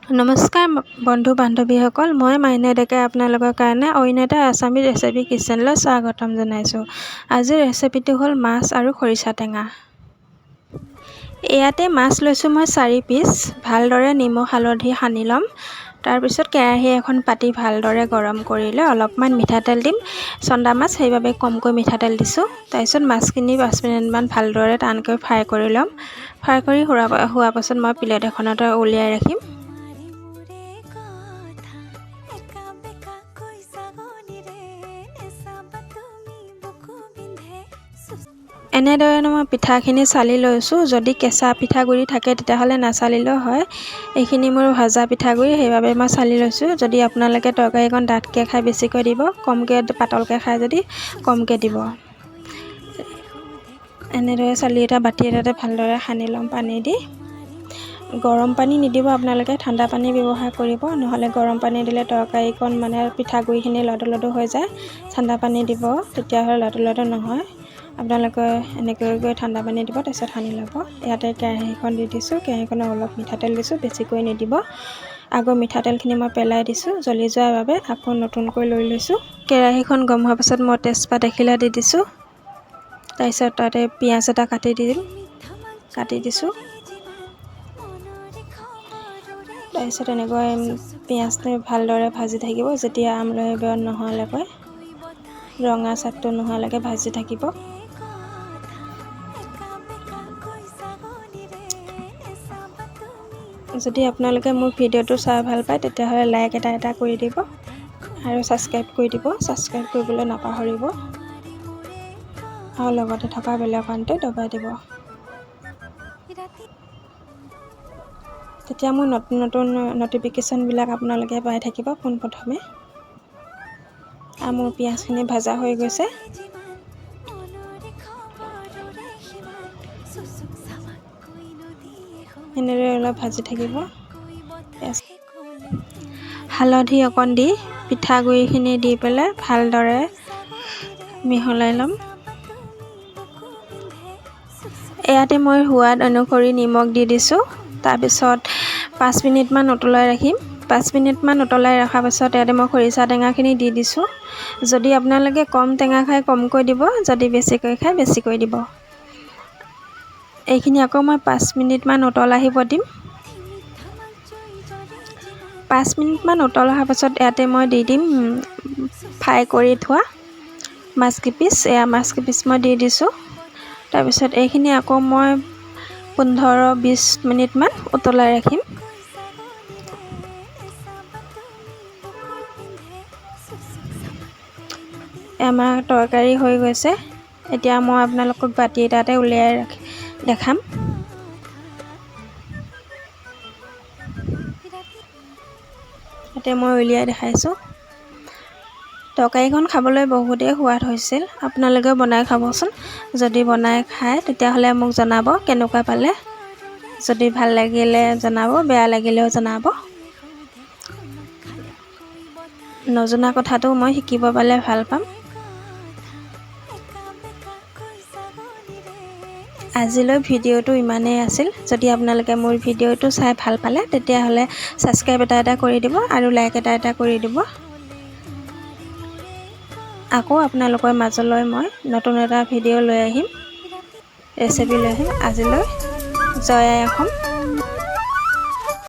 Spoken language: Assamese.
নমস্কাৰ বন্ধু বান্ধৱীসকল, মই মাইনা ডেকাই আপোনালোকৰ কাৰণে অন্য এটা আছামী ৰেচিপি কিচেনলৈ স্বাগতম জনাইছোঁ। আজিৰ ৰেচিপিটো হ'ল মাছ আৰু খৰিচা টেঙা। ইয়াতে মাছ লৈছোঁ মই 4 পিচ। ভালদৰে নিমখ হালধি সানি ল'ম। তাৰপিছত কেৰাহী এখন পাতি ভালদৰে গৰম কৰিলে অলপমান মিঠাতেল দিম। চন্দা মাছ সেইবাবে কমকৈ মিঠাতেল দিছোঁ। তাৰপিছত মাছখিনি 5 মিনিটমান ভালদৰে টানকৈ ফ্ৰাই কৰি ল'ম। ফ্ৰাই কৰি হোৱাৰ পাছত মই প্লেট এখনত উলিয়াই ৰাখিম। এনেদৰে মই পিঠাখিনি চালি লৈছোঁ। যদি কেঁচা পিঠাগুড়ি থাকে তেতিয়াহ'লে নাচালিলেও হয়। এইখিনি মোৰ ভাজা পিঠাগুড়ি, সেইবাবে মই চালি লৈছোঁ। যদি আপোনালোকে তৰকাৰীকণ ডাঠকৈ খাই বেছিকৈ দিব, কমকৈ পাতলকৈ খাই যদি কমকৈ দিব। এনেদৰে চালি এটা বাতি এটাতে ভালদৰে সানি ল'ম পানী দি। গৰম পানী নিদিব, আপোনালোকে ঠাণ্ডা পানী ব্যৱহাৰ কৰিব। নহ'লে গৰম পানী দিলে তৰকাৰীকণ পিঠাগুড়িখিনি লদো হৈ যায়। ঠাণ্ডা পানী দিব, তেতিয়াহ'লে লদো নহয়। আপোনালোকে এনেকৈ ঠাণ্ডা পানী দিব, তাৰপিছত সানি ল'ব। ইয়াতে কেৰাহীখন দি দিছোঁ। কেৰাহীখনত অলপ মিঠাতেল দিছোঁ, বেছিকৈ নিদিব। আগৰ মিঠাতেলখিনি মই পেলাই দিছোঁ জ্বলি যোৱাৰ বাবে। আকৌ নতুনকৈ লৈ লৈছোঁ। কেৰাহীখন গৰম হোৱাৰ পাছত মই তেজপাত এখিলা দি দিছোঁ। তাৰপিছত তাতে পিঁয়াজ এটা কাটি দিছোঁ। তাৰপিছত এনেকৈ পিঁয়াজটো ভালদৰে ভাজি থাকিব। যেতিয়া আমলৰি বৰণ নোহোৱালৈকে, ৰঙা চাকটো নোহোৱালৈকে ভাজি থাকিব। যদি আপোনালোকে মোৰ ভিডিঅ'টো চাই ভাল পায় তেতিয়াহ'লে লাইক এটা কৰি দিব আৰু ছাবস্ক্ৰাইব কৰি দিব। ছাবস্ক্ৰাইব কৰিবলৈ নাপাহৰিব আৰু লগতে থকা বেল আইকনটো দবাই দিব। তেতিয়া মোৰ নতুন নটিফিকেশ্যনবিলাক আপোনালোকে পাই থাকিব পোনপ্ৰথমে। আৰু মোৰ পিঁয়াজখিনি ভাজা হৈ গৈছে। এনেদৰে অলপ ভাজি থাকিব। হালধি অকণ দি পিঠাগুড়িখিনি দি পেলাই ভালদৰে মিহলাই ল'ম। ইয়াতে মই সোৱাদ অনুসৰি নিমখ দি দিছোঁ। তাৰপিছত 5 মিনিটমান উতলাই ৰাখিম। 5 মিনিটমান উতলাই ৰখাৰ পাছত ইয়াতে মই খৰিচা টেঙাখিনি দি দিছোঁ। যদি আপোনালোকে কম টেঙা খাই কমকৈ দিব, যদি বেছিকৈ খাই বেছিকৈ দিব। এইখিনি আকৌ মই 5 মিনিটমান উতলাহিব দিম। 5 মিনিটমান উতল অহাৰ পাছত ইয়াতে মই দি দিম ফ্ৰাই কৰি থোৱা মাছকেইপিচ। মাছ কেইপিচ মই দি দিছোঁ। তাৰপিছত এইখিনি আকৌ মই 15-20 মিনিটমান উতলাই ৰাখিম। আমাৰ তৰকাৰী হৈ গৈছে। এতিয়া মই আপোনালোকক বাতি এটাতে উলিয়াই দেখাম। এতিয়া মই উলিয়াই দেখাইছোঁ। তৰকাৰীখন খাবলৈ বহুতেই সোৱাদ হৈছিল। আপোনালোকেও বনাই খাবচোন। যদি বনাই খায় তেতিয়াহ'লে মোক জনাব কেনেকুৱা পালে। যদি ভাল লাগিলে জনাব, বেয়া লাগিলেও জনাব। নজনা কথাটো মই শিকিব পালে ভাল পাম। আজিলৈ ভিডিঅ'টো ইমানেই আছিল। যদি আপোনালোকে মোৰ ভিডিঅ'টো চাই ভাল পালে তেতিয়াহ'লে ছাবস্ক্ৰাইব এটা কৰি দিব আৰু লাইক এটা কৰি দিব। আকৌ আপোনালোকৰ মাজলৈ মই নতুন এটা ভিডিঅ' লৈ আহিম, ৰেচিপি লৈ আহিম। আজিলৈ জয় আই অসম।